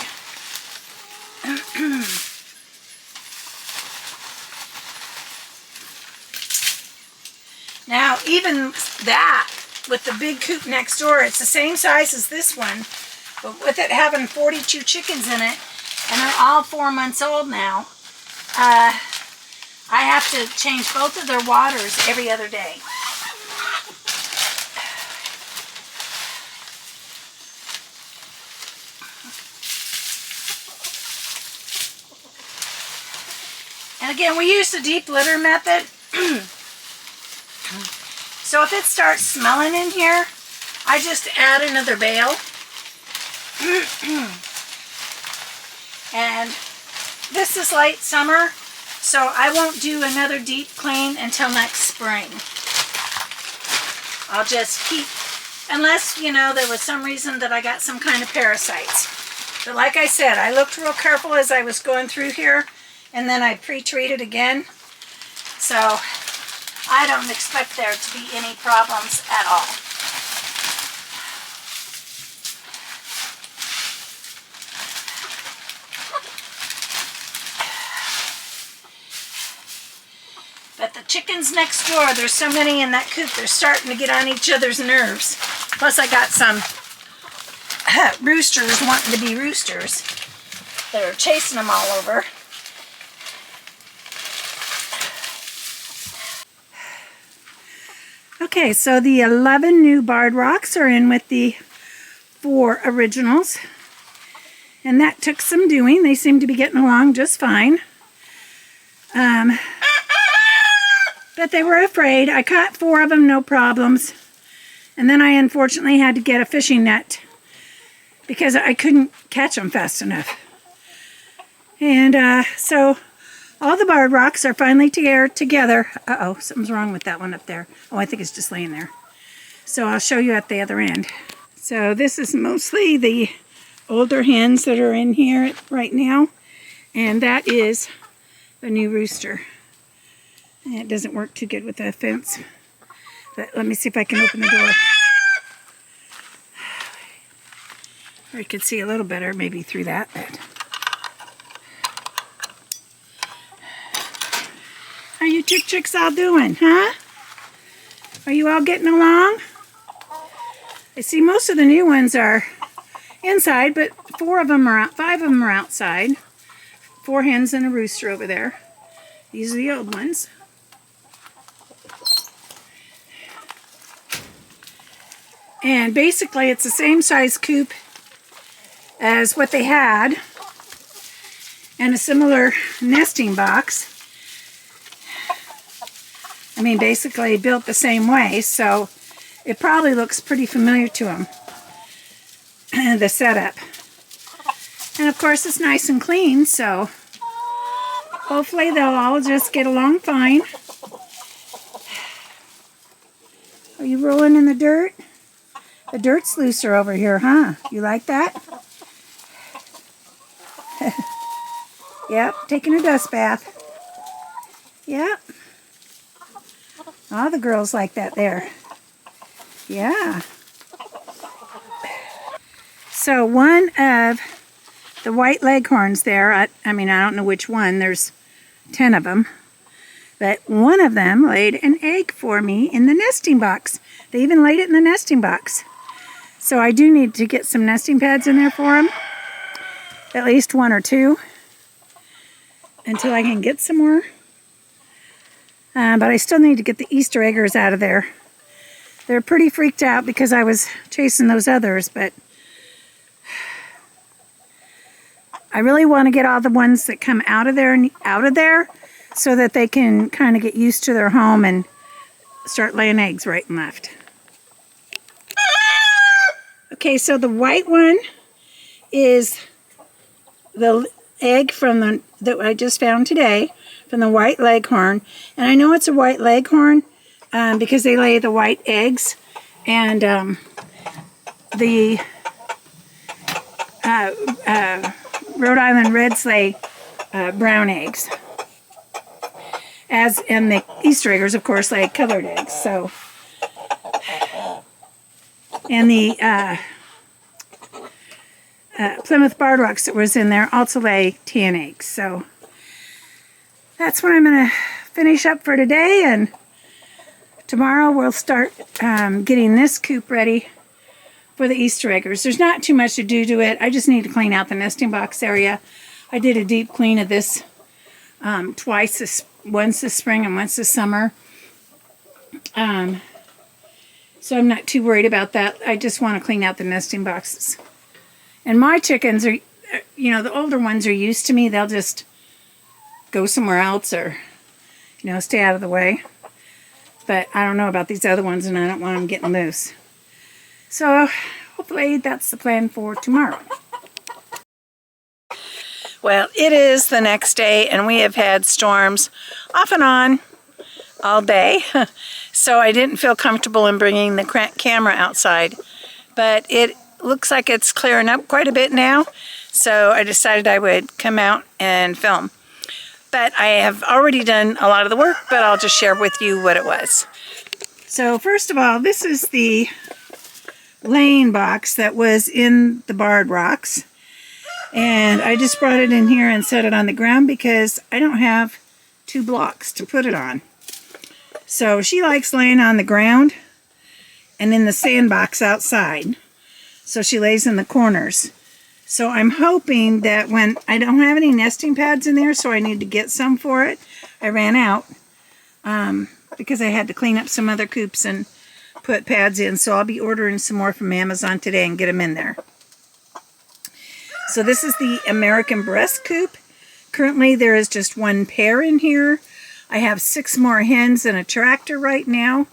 Now, even that, with the big coop next door, it's the same size as this one, but with it having 42 chickens in it, and they're all 4 months old now, I have to change both of their waters every other day. And again, we use the deep litter method. So if it starts smelling in here, I just add another bale. And this is late summer, so I won't do another deep clean until next spring. I'll just keep, unless, you know, there was some reason that I got some kind of parasites. But like I said, I looked real careful as I was going through here, and then I pre-treated again. So I don't expect there to be any problems at all. But the chickens next door, there's so many in that coop, they're starting to get on each other's nerves. Plus I got some roosters wanting to be roosters. They're chasing them all over. Okay, so the 11 new barred rocks are in with the 4 originals. And that took some doing. They seem to be getting along just fine. But they were afraid. I caught 4 of them, no problems. And then I unfortunately had to get a fishing net because I couldn't catch them fast enough. And so all the barred rocks are finally together. Uh-oh, something's wrong with that one up there. Oh, I think it's just laying there. So I'll show you at the other end. So this is mostly the older hens that are in here right now. And that is the new rooster. And it doesn't work too good with the fence. But let me see if I can open the door. Or you could see a little better maybe through that. How you chicks all doing, huh? Are you all getting along? I see most of the new ones are inside, but 5 of them are outside. 4 hens and a rooster over there. These are the old ones. And basically it's the same size coop as what they had, and a similar nesting box. I mean, basically built the same way, so it probably looks pretty familiar to them, the setup. And of course it's nice and clean, so hopefully they'll all just get along fine. Are you rolling in the dirt? The dirt's looser over here, huh? You like that? Yep, taking a dust bath. Yep. All the girls like that there. Yeah. So one of the white leghorns there, I mean, I don't know which one. There's 10 of them. But one of them laid an egg for me in the nesting box. They even laid it in the nesting box. So I do need to get some nesting pads in there for them. At least 1 or 2. Until I can get some more. But I still need to get the Easter eggers out of there. They're pretty freaked out because I was chasing those others, but I really want to get all the ones that come out of there so that they can kind of get used to their home and start laying eggs right and left. Okay, so the white one is the egg from that I just found today from the white leghorn. And I know it's a white leghorn because they lay the white eggs. And the Rhode Island Reds lay brown eggs. And the Easter eggers, of course, lay colored eggs. So, and the Plymouth barred rocks that was in there also lay 10 eggs. So that's what I'm going to finish up for today, and tomorrow we'll start getting this coop ready for the Easter eggers. There's not too much to do to it. I just need to clean out the nesting box area. I did a deep clean of this twice, once this spring and once this summer. So I'm not too worried about that. I just want to clean out the nesting boxes. And my chickens are, you know, the older ones are used to me. They'll just go somewhere else or, you know, stay out of the way. But I don't know about these other ones, and I don't want them getting loose. So hopefully that's the plan for tomorrow. Well, it is the next day, and we have had storms off and on all day. So I didn't feel comfortable in bringing the camera outside. But it looks like it's clearing up quite a bit now. So I decided I would come out and film. But I have already done a lot of the work, but I'll just share with you what it was. So first of all, this is the laying box that was in the barred rocks. And I just brought it in here and set it on the ground because I don't have 2 blocks to put it on. So she likes laying on the ground and in the sandbox outside. So she lays in the corners. So I'm hoping that when I don't have any nesting pads in there, so I need to get some for it. I ran out because I had to clean up some other coops and put pads in. So I'll be ordering some more from Amazon today and get them in there. So this is the American breast coop. Currently there is just 1 pair in here. I have 6 more hens and a tractor right now,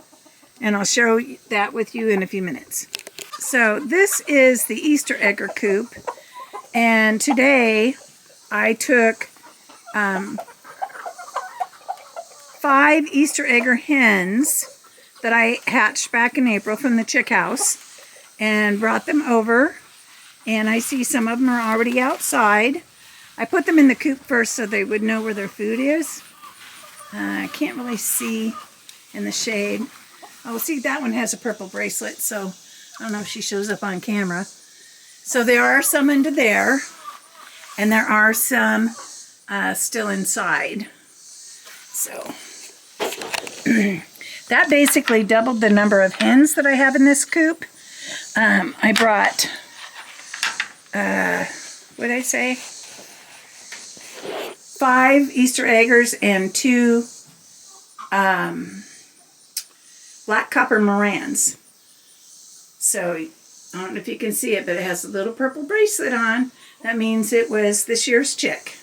and I'll show that with you in a few minutes. So this is the Easter egger coop, and today I took 5 Easter egger hens that I hatched back in April from the chick house and brought them over. And I see some of them are already outside. I put them in the coop first so they would know where their food is. I can't really see in the shade. Oh, see, that one has a purple bracelet, so I don't know if she shows up on camera. So there are some into there, and there are some still inside. So that basically doubled the number of hens that I have in this coop. I brought... what did I say? 5 Easter eggers and 2 black copper Morans. So I don't know if you can see it, but it has a little purple bracelet on. That means it was this year's chick.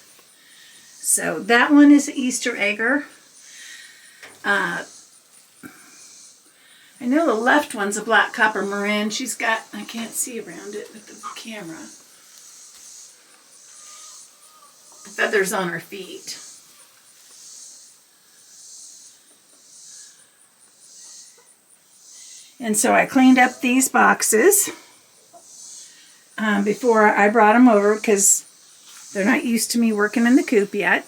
So that one is an Easter egger. I know the left one's a black copper Moran. She's got, I can't see around it with the camera, feathers on her feet. And so I cleaned up these boxes before I brought them over because they're not used to me working in the coop yet.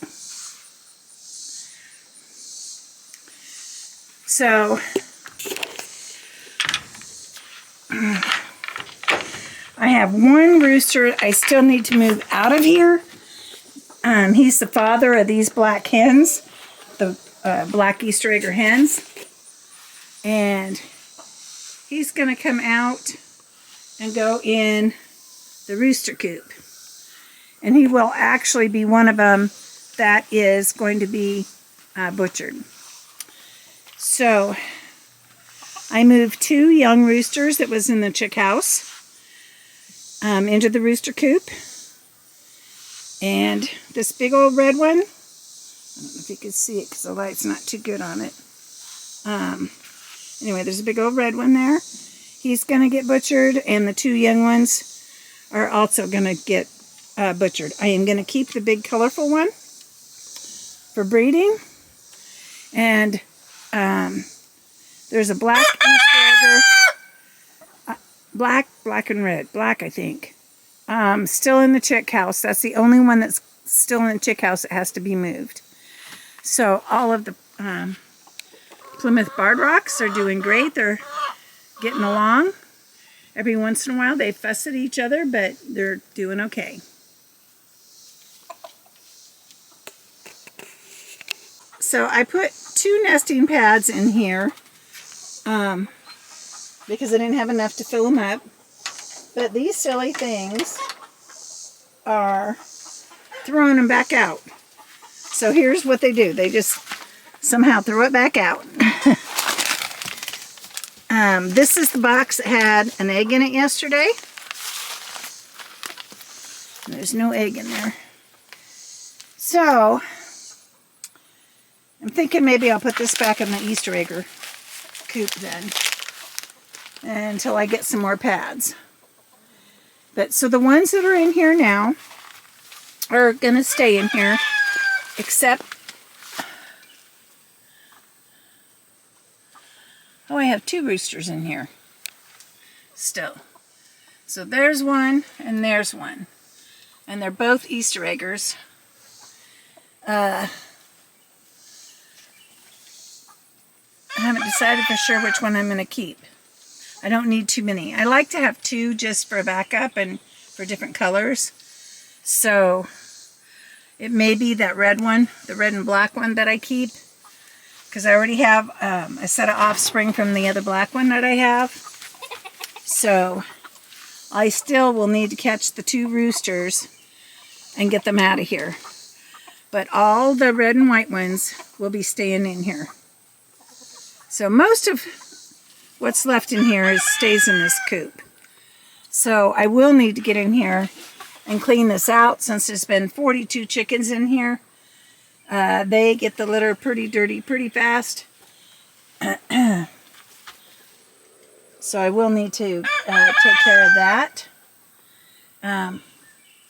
So I have 1 rooster I still need to move out of here. He's the father of these black hens, the black Easter egger hens. And he's going to come out and go in the rooster coop. And he will actually be one of them that is going to be butchered. So I moved 2 young roosters that was in the chick house into the rooster coop. And this big old red one, I don't know if you can see it because the light's not too good on it. Anyway, there's a big old red one there. He's going to get butchered, and the 2 young ones are also going to get butchered. I am going to keep the big colorful one for breeding. And there's a black Easter egger, black and red, black I think. Still in the chick house. That's the only one that's still in the chick house that has to be moved. So all of the Plymouth barred rocks are doing great. They're getting along. Every once in a while they fuss at each other, but they're doing okay. So I put 2 nesting pads in here because I didn't have enough to fill them up. But these silly things are throwing them back out. So here's what they do. They just somehow throw it back out. This is the box that had an egg in it yesterday. There's no egg in there. So I'm thinking maybe I'll put this back in the Easter egger coop then, until I get some more pads. But so the ones that are in here now are gonna stay in here, except, oh, I have 2 roosters in here still. So there's one and there's one, and they're both Easter eggers. I haven't decided for sure which one I'm going to keep. I don't need too many. I like to have 2 just for backup and for different colors. So it may be that red one, the red and black one that I keep, because I already have a set of offspring from the other black one that I have. So I still will need to catch the 2 roosters and get them out of here. But all the red and white ones will be staying in here. So most of what's left in here stays in this coop. So I will need to get in here and clean this out, since there's been 42 chickens in here. They get the litter pretty dirty pretty fast. So I will need to take care of that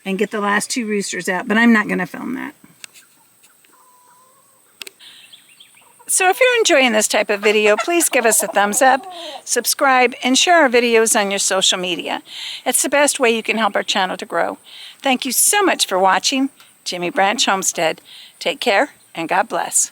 and get the last 2 roosters out, but I'm not going to film that. So if you're enjoying this type of video, please give us a thumbs up, subscribe, and share our videos on your social media. It's the best way you can help our channel to grow. Thank you so much for watching Jimmy Branch Homestead. Take care and God bless.